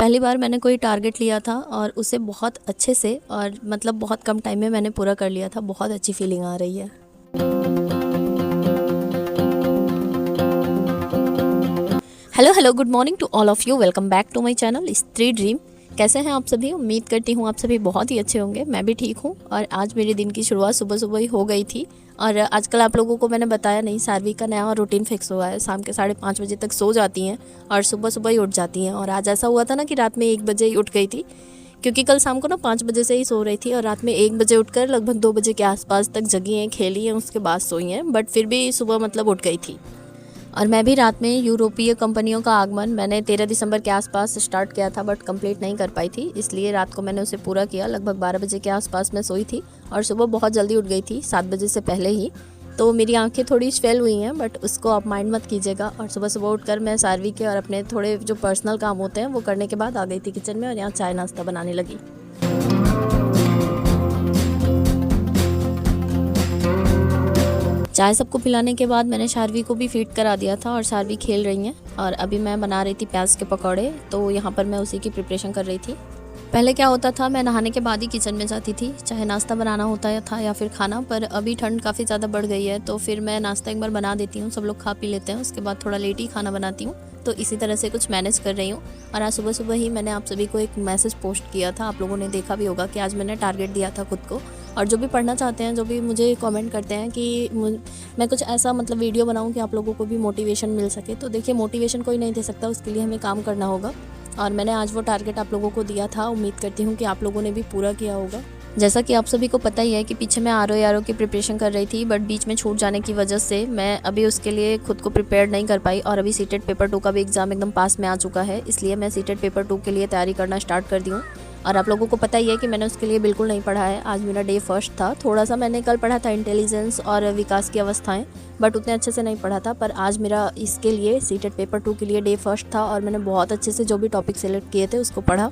पहली बार मैंने कोई टारगेट लिया था और उसे बहुत अच्छे से और मतलब बहुत कम टाइम में मैंने पूरा कर लिया था। बहुत अच्छी फीलिंग आ रही है। Hello good morning to all of you. Welcome back to my channel Stree dream. कैसे हैं आप सभी? उम्मीद करती हूँ आप सभी बहुत ही अच्छे होंगे। मैं भी ठीक हूँ और आज मेरे दिन की शुरुआत सुबह सुबह ही हो गई थी। और आजकल आप लोगों को मैंने बताया नहीं, सारवी का नया रूटीन फिक्स हुआ है। शाम के 5:30 बजे तक सो जाती हैं और सुबह सुबह ही उठ जाती हैं। और आज ऐसा हुआ था ना कि रात में 1 बजे ही उठ गई थी, क्योंकि कल शाम को ना 5 बजे से ही सो रही थी और रात में 1 बजे उठकर लगभग 2 बजे के आसपास तक जगी हैं, खेली हैं, उसके बाद सोई हैं। बट फिर भी सुबह मतलब उठ गई थी। और मैं भी रात में यूरोपीय कंपनियों का आगमन मैंने 13 दिसंबर के आसपास स्टार्ट किया था, बट कंप्लीट नहीं कर पाई थी, इसलिए रात को मैंने उसे पूरा किया। लगभग 12 बजे के आसपास मैं सोई थी और सुबह बहुत जल्दी उठ गई थी, 7 बजे से पहले ही। तो मेरी आंखें थोड़ी स्वेल हुई हैं, बट उसको आप माइंड मत कीजिएगा। और सुबह सुबह उठकर मैं सारवी के और अपने थोड़े जो पर्सनल काम होते हैं वो करने के बाद आ गई थी किचन में और यहाँ चाय नाश्ता बनाने लगी। चाय सबको पिलाने के बाद मैंने शारवी को भी फीड करा दिया था और शारवी खेल रही हैं। और अभी मैं बना रही थी प्याज के पकौड़े, तो यहाँ पर मैं उसी की प्रिपरेशन कर रही थी। पहले क्या होता था, मैं नहाने के बाद ही किचन में जाती थी, चाहे नाश्ता बनाना होता था या फिर खाना। पर अभी ठंड काफ़ी ज़्यादा बढ़ गई है, तो फिर मैं नाश्ता एक बार बना देती हूँ, सब लोग खा पी लेते हैं, उसके बाद थोड़ा लेट ही खाना बनाती हूँ। तो इसी तरह से कुछ मैनेज कर रही हूँ। और आज सुबह सुबह ही मैंने आप सभी को एक मैसेज पोस्ट किया था, आप लोगों ने देखा भी होगा कि आज मैंने टारगेट दिया था खुद को। और जो भी पढ़ना चाहते हैं, जो भी मुझे कमेंट करते हैं कि मैं कुछ ऐसा मतलब वीडियो बनाऊं कि आप लोगों को भी मोटिवेशन मिल सके, तो देखिए मोटिवेशन कोई नहीं दे सकता, उसके लिए हमें काम करना होगा। और मैंने आज वो टारगेट आप लोगों को दिया था, उम्मीद करती हूँ कि आप लोगों ने भी पूरा किया होगा। जैसा कि आप सभी को पता ही है कि पीछे मैं आरओ की प्रिपरेशन कर रही थी, बट बीच में छूट जाने की वजह से मैं अभी उसके लिए खुद को प्रिपेयर नहीं कर पाई। और अभी सीटेट पेपर 2 का भी एग्ज़ाम एकदम पास में आ चुका है, इसलिए मैं सीटेट पेपर 2 के लिए तैयारी करना स्टार्ट कर दी हूँ। और आप लोगों को पता ही है कि मैंने उसके लिए बिल्कुल नहीं पढ़ा है। आज मेरा डे फर्स्ट था। थोड़ा सा मैंने कल पढ़ा था इंटेलिजेंस और विकास की अवस्थाएं, बट उतने अच्छे से नहीं पढ़ा था। पर आज मेरा इसके लिए सीटेट पेपर 2 के लिए डे फर्स्ट था और मैंने बहुत अच्छे से जो भी टॉपिक सेलेक्ट किए थे उसको पढ़ा।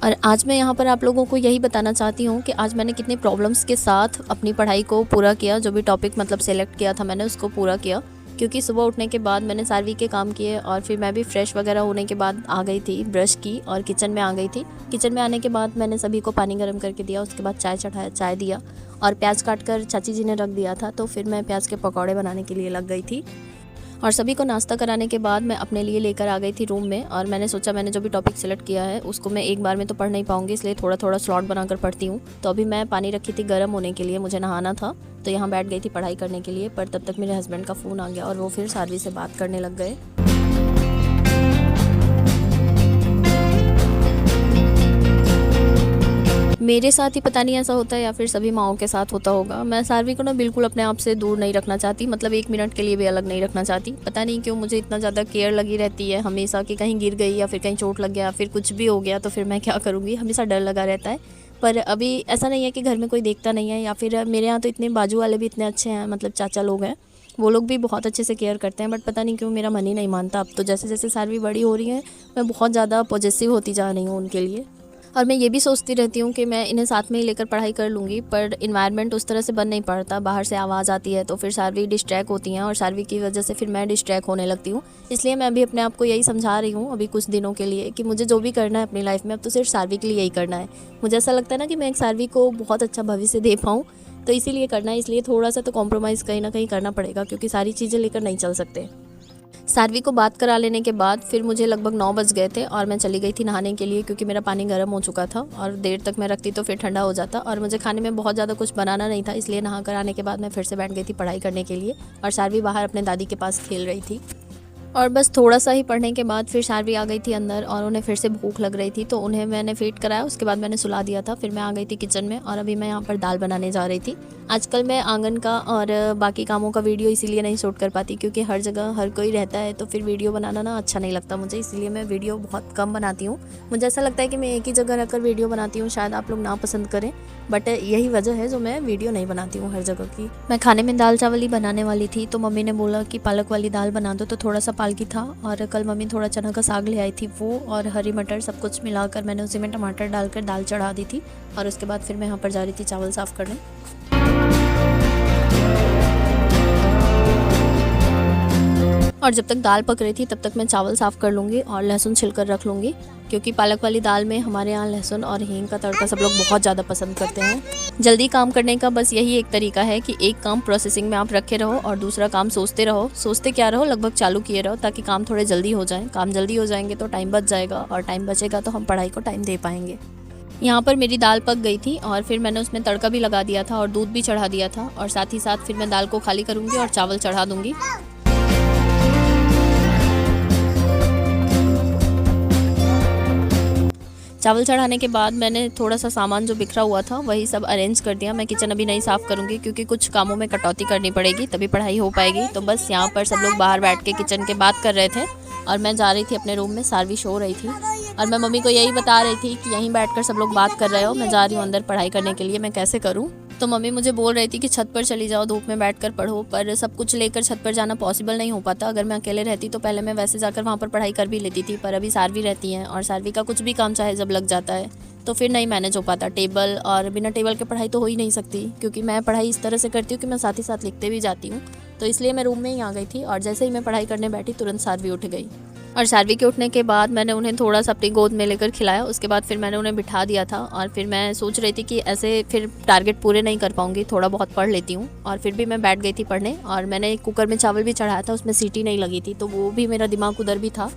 और आज मैं यहाँ पर आप लोगों को यही बताना चाहती हूँ कि आज मैंने कितने प्रॉब्लम्स के साथ अपनी पढ़ाई को पूरा किया। जो भी टॉपिक मतलब सेलेक्ट किया था मैंने उसको पूरा किया, क्योंकि सुबह उठने के बाद मैंने सारवी के काम किए और फिर मैं भी फ्रेश वगैरह होने के बाद आ गई थी, ब्रश की और किचन में आ गई थी। किचन में आने के बाद मैंने सभी को पानी गर्म करके दिया, उसके बाद चाय चढ़ाया, चाय दिया और प्याज काट कर चाची जी ने रख दिया था, तो फिर मैं प्याज के पकौड़े बनाने के लिए लग गई थी। और सभी को नाश्ता कराने के बाद मैं अपने लिए लेकर आ गई थी रूम में। और मैंने सोचा मैंने जो भी टॉपिक सेलेक्ट किया है उसको मैं एक बार में तो पढ़ नहीं पाऊंगी, इसलिए थोड़ा थोड़ा स्लॉट बनाकर पढ़ती हूँ। तो अभी मैं पानी रखी थी गर्म होने के लिए, मुझे नहाना था, तो यहाँ बैठ गई थी पढ़ाई करने के लिए। पर तब तक मेरे हस्बैंड का फ़ोन आ गया और वो फिर सारवी से बात करने लग गए। मेरे साथ ही पता नहीं ऐसा होता है या फिर सभी माओं के साथ होता होगा। मैं सारवी को ना बिल्कुल अपने आप से दूर नहीं रखना चाहती, मतलब 1 मिनट के लिए भी अलग नहीं रखना चाहती। पता नहीं क्यों मुझे इतना ज़्यादा केयर लगी रहती है हमेशा, कि कहीं गिर गई या फिर कहीं चोट लग गया या फिर कुछ भी हो गया तो फिर मैं क्या करूँगी, हमेशा डर लगा रहता है। पर अभी ऐसा नहीं है कि घर में कोई देखता नहीं है, या फिर मेरे यहाँ तो इतने बाजू वाले भी इतने अच्छे हैं, मतलब चाचा लोग हैं, वो लोग भी बहुत अच्छे से केयर करते हैं। बट पता नहीं क्यों मेरा मन ही नहीं मानता। अब तो जैसे जैसे सारवी बड़ी हो रही है मैं बहुत ज़्यादा पॉजेसिव होती जा रही हूँ उनके लिए। और मैं ये भी सोचती रहती हूँ कि मैं इन्हें साथ में ही लेकर पढ़ाई कर लूँगी, पर इन्वायरमेंट उस तरह से बन नहीं पड़ता। बाहर से आवाज़ आती है तो फिर सारवी डिस्ट्रैक्ट होती हैं और सारवी की वजह से फिर मैं डिस्ट्रैक्ट होने लगती हूँ। इसलिए मैं अभी अपने आप को यही समझा रही हूँ अभी कुछ दिनों के लिए कि मुझे जो भी करना है अपनी लाइफ में अब तो सिर्फ सारवी के लिए यही करना है। मुझे ऐसा लगता है ना कि मैं एक सारवी को बहुत अच्छा भविष्य दे पाऊँ, तो इसीलिए करना है। इसलिए थोड़ा सा तो कॉम्प्रोमाइज़ कहीं ना कहीं करना पड़ेगा, क्योंकि सारी चीज़ें लेकर नहीं चल सकते। सारवी को बात करा लेने के बाद फिर मुझे लगभग 9 बज गए थे और मैं चली गई थी नहाने के लिए, क्योंकि मेरा पानी गर्म हो चुका था और देर तक मैं रखती तो फिर ठंडा हो जाता और मुझे खाने में बहुत ज़्यादा कुछ बनाना नहीं था। इसलिए नहा कर आने के बाद मैं फिर से बैठ गई थी पढ़ाई करने के लिए और सारवी बाहर अपने दादी के पास खेल रही थी। और बस थोड़ा सा ही पढ़ने के बाद फिर सारवी आ गई थी अंदर और उन्हें फिर से भूख लग रही थी, तो उन्हें मैंने फीड कराया, उसके बाद मैंने सुला दिया था। फिर मैं आ गई थी किचन में और अभी मैं यहाँ पर दाल बनाने जा रही थी। आजकल मैं आंगन का और बाकी कामों का वीडियो इसीलिए नहीं शूट कर पाती, क्योंकि हर जगह हर कोई रहता है, तो फिर वीडियो बनाना ना अच्छा नहीं लगता मुझे, इसलिए मैं वीडियो बहुत कम बनाती हूँ। मुझे ऐसा लगता है कि मैं एक ही जगह रहकर वीडियो बनाती हूँ, शायद आप लोग ना पसंद करें, बट यही वजह है जो मैं वीडियो नहीं बनाती हूँ हर जगह की। मैं खाने में दाल चावल ही बनाने वाली थी, तो मम्मी ने बोला कि पालक वाली दाल बना दो, तो थोड़ा सा पालकी था और कल मम्मी थोड़ा चना का साग ले आई थी, वो और हरी मटर सब कुछ मिलाकर मैंने उसी में टमाटर डालकर दाल चढ़ा दी थी। और उसके बाद फिर मैं यहाँ पर जा रही थी चावल साफ़ करने। और जब तक दाल पक रही थी तब तक मैं चावल साफ़ कर लूँगी और लहसुन छिलकर रख लूँगी, क्योंकि पालक वाली दाल में हमारे यहाँ लहसुन और हींग का तड़का सब लोग बहुत ज़्यादा पसंद करते हैं। जल्दी काम करने का बस यही एक तरीका है कि एक काम प्रोसेसिंग में आप रखे रहो और दूसरा काम सोचते रहो। सोचते क्या रहो, लगभग चालू किए रहो, ताकि काम थोड़े जल्दी हो जाएँ। काम जल्दी हो जाएंगे तो टाइम बच जाएगा, और टाइम बचेगा तो हम पढ़ाई को टाइम दे पाएंगे। यहाँ पर मेरी दाल पक गई थी और फिर मैंने उसमें तड़का भी लगा दिया था और दूध भी चढ़ा दिया था, और साथ ही साथ फिर मैं दाल को खाली करूँगी और चावल चढ़ा दूँगी। चावल चढ़ाने के बाद मैंने थोड़ा सा सामान जो बिखरा हुआ था वही सब अरेंज कर दिया। मैं किचन अभी नहीं साफ़ करूँगी, क्योंकि कुछ कामों में कटौती करनी पड़ेगी, तभी पढ़ाई हो पाएगी। तो बस यहाँ पर सब लोग बाहर बैठ के किचन के बात कर रहे थे और मैं जा रही थी अपने रूम में। सारवी सो रही थी और मैं मम्मी को यही बता रही थी कि यहीं बैठकर सब लोग बात कर रहे हो, मैं जा रही हूँ अंदर पढ़ाई करने के लिए, मैं कैसे करूँ। तो मम्मी मुझे बोल रही थी कि छत पर चली जाओ, धूप में बैठकर पढ़ो, पर सब कुछ लेकर छत पर जाना पॉसिबल नहीं हो पाता। अगर मैं अकेले रहती तो पहले मैं वैसे जाकर वहाँ पर पढ़ाई कर भी लेती थी, पर अभी सारवी रहती हैं और सारवी का कुछ भी काम चाहे जब लग जाता है तो फिर नहीं मैनेज हो पाता। टेबल और बिना टेबल के पढ़ाई तो हो ही नहीं सकती, क्योंकि मैं पढ़ाई इस तरह से करती हूँ कि मैं साथ ही साथ लिखते भी जाती हूँ। तो इसलिए मैं रूम में ही आ गई थी और जैसे ही मैं पढ़ाई करने बैठी तुरंत सारवी उठ गई। और सारवी के उठने के बाद मैंने उन्हें थोड़ा सा अपनी गोद में लेकर खिलाया। उसके बाद फिर मैंने उन्हें बिठा दिया था और फिर मैं सोच रही थी कि ऐसे फिर टारगेट पूरे नहीं कर पाऊंगी, थोड़ा बहुत पढ़ लेती हूँ। और फिर भी मैं बैठ गई थी पढ़ने, और मैंने कुकर में चावल भी चढ़ाया था, उसमें सीटी नहीं लगी थी, तो वो भी मेरा दिमाग उधर भी था।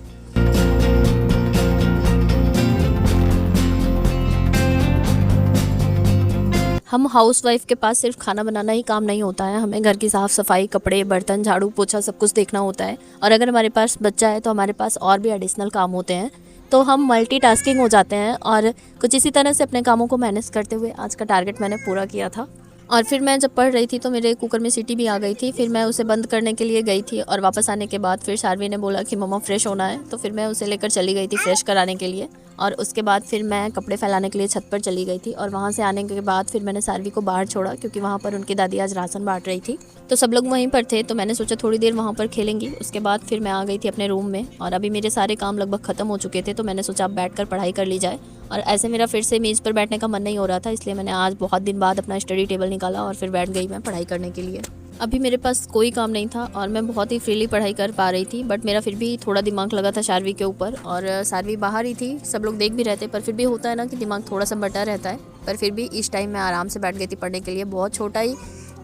हम हाउसवाइफ के पास सिर्फ खाना बनाना ही काम नहीं होता है, हमें घर की साफ़ सफाई, कपड़े, बर्तन, झाड़ू पोछा सब कुछ देखना होता है। और अगर हमारे पास बच्चा है तो हमारे पास और भी एडिशनल काम होते हैं, तो हम मल्टीटास्किंग हो जाते हैं। और कुछ इसी तरह से अपने कामों को मैनेज करते हुए आज का टारगेट मैंने पूरा किया था। और फिर मैं जब पढ़ रही थी तो मेरे कुकर में सीटी भी आ गई थी। फिर मैं उसे बंद करने के लिए गई थी और वापस आने के बाद फिर सारवी ने बोला कि मम्मा फ्रेश होना है, तो फिर मैं उसे लेकर चली गई थी फ्रेश कराने के लिए। और उसके बाद फिर मैं कपड़े फैलाने के लिए छत पर चली गई थी, और वहाँ से आने के बाद फिर मैंने सारवी को बाहर छोड़ा, क्योंकि वहाँ पर उनकी दादी आज राशन बांट रही थी, तो सब लोग वहीं पर थे। तो मैंने सोचा थोड़ी देर वहाँ पर खेलेंगी। उसके बाद फिर मैं आ गई थी अपने रूम में, और अभी मेरे सारे काम लगभग ख़त्म हो चुके थे, तो मैंने सोचा अब बैठकर पढ़ाई कर ली जाए। और ऐसे मेरा फिर से मेज़ पर बैठने का मन नहीं हो रहा था, इसलिए मैंने आज बहुत दिन बाद अपना स्टडी टेबल निकाला और फिर बैठ गई मैं पढ़ाई करने के लिए। अभी मेरे पास कोई काम नहीं था और मैं बहुत ही फ्रीली पढ़ाई कर पा रही थी, बट मेरा फिर भी थोड़ा दिमाग लगा था सारवी के ऊपर। और सारवी बाहर ही थी, सब लोग देख भी रहे थे, पर फिर भी होता है ना कि दिमाग थोड़ा सा बटा रहता है। पर फिर भी इस टाइम मैं आराम से बैठ गई थी पढ़ने के लिए। बहुत छोटा ही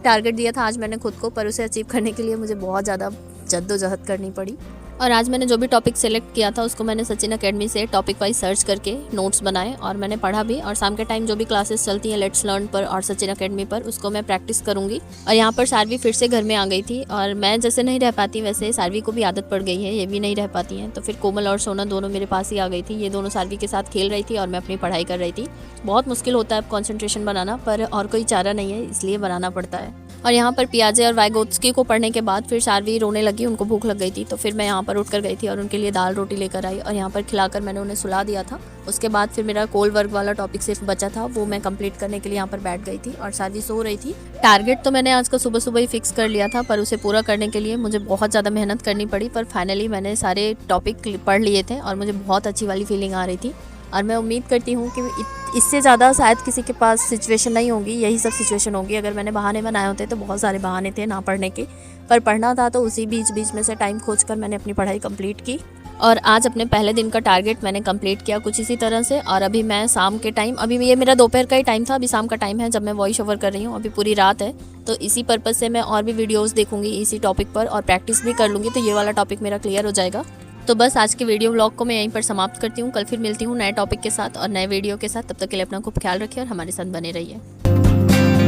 टारगेट दिया था आज मैंने खुद को, पर उसे अचीव करने के लिए मुझे बहुत ज़्यादा जद्दोजहद करनी पड़ी। और आज मैंने जो भी टॉपिक सेलेक्ट किया था उसको मैंने सचिन अकेडमी से टॉपिक वाइज सर्च करके नोट्स बनाए और मैंने पढ़ा भी। और शाम के टाइम जो भी क्लासेस चलती हैं लेट्स लर्न पर और सचिन अकेडमी पर, उसको मैं प्रैक्टिस करूंगी। और यहाँ पर सारवी फिर से घर में आ गई थी, और मैं जैसे नहीं रह पाती वैसे सारवी को भी आदत पड़ गई है, ये भी नहीं रह पाती हैं। तो फिर कोमल और सोना दोनों मेरे पास ही आ गई थी। ये दोनों सारवी के साथ खेल रही थी और मैं अपनी पढ़ाई कर रही थी। बहुत मुश्किल होता है कॉन्सेंट्रेशन बनाना, पर और कोई चारा नहीं है, इसलिए बनाना पड़ता है। और यहाँ पर पियाजे और वाइगोत्स्की को पढ़ने के बाद फिर सारवी रोने लगी, उनको भूख लग गई थी। तो फिर मैं यहाँ पर उठकर गई थी और उनके लिए दाल रोटी लेकर आई और यहाँ पर खिलाकर मैंने उन्हें सुला दिया था। उसके बाद फिर मेरा कोल वर्क वाला टॉपिक सिर्फ बचा था, वो मैं कंप्लीट करने के लिए यहाँ पर बैठ गई थी और सारवी सो रही थी। टारगेट तो मैंने आज का सुबह सुबह ही फिक्स कर लिया था, पर उसे पूरा करने के लिए मुझे बहुत ज़्यादा मेहनत करनी पड़ी। पर फाइनली मैंने सारे टॉपिक पढ़ लिए थे और मुझे बहुत अच्छी वाली फीलिंग आ रही थी। और मैं उम्मीद करती हूँ कि इससे ज़्यादा शायद किसी के पास सिचुएशन नहीं होगी, यही सब सिचुएशन होगी। अगर मैंने बहाने बनाए होते तो बहुत सारे बहाने थे ना पढ़ने के, पर पढ़ना था तो उसी बीच में से टाइम खोजकर मैंने अपनी पढ़ाई कंप्लीट की। और आज अपने पहले दिन का टारगेट मैंने कंप्लीट किया कुछ इसी तरह से। और अभी मैं शाम के टाइम, अभी ये मेरा दोपहर का ही टाइम था, अभी शाम का टाइम है जब मैं वॉइस ओवर कर रही हूँ। अभी पूरी रात है, तो इसी पर्पज़ से मैं और भी वीडियोज़ देखूँगी इसी टॉपिक पर और प्रैक्टिस भी कर लूँगी, तो ये वाला टॉपिक मेरा क्लियर हो जाएगा। तो बस आज के वीडियो व्लॉग को मैं यहीं पर समाप्त करती हूँ। कल फिर मिलती हूँ नए टॉपिक के साथ और नए वीडियो के साथ। तब तक के लिए अपना खूब ख्याल रखिए और हमारे साथ बने रहिए।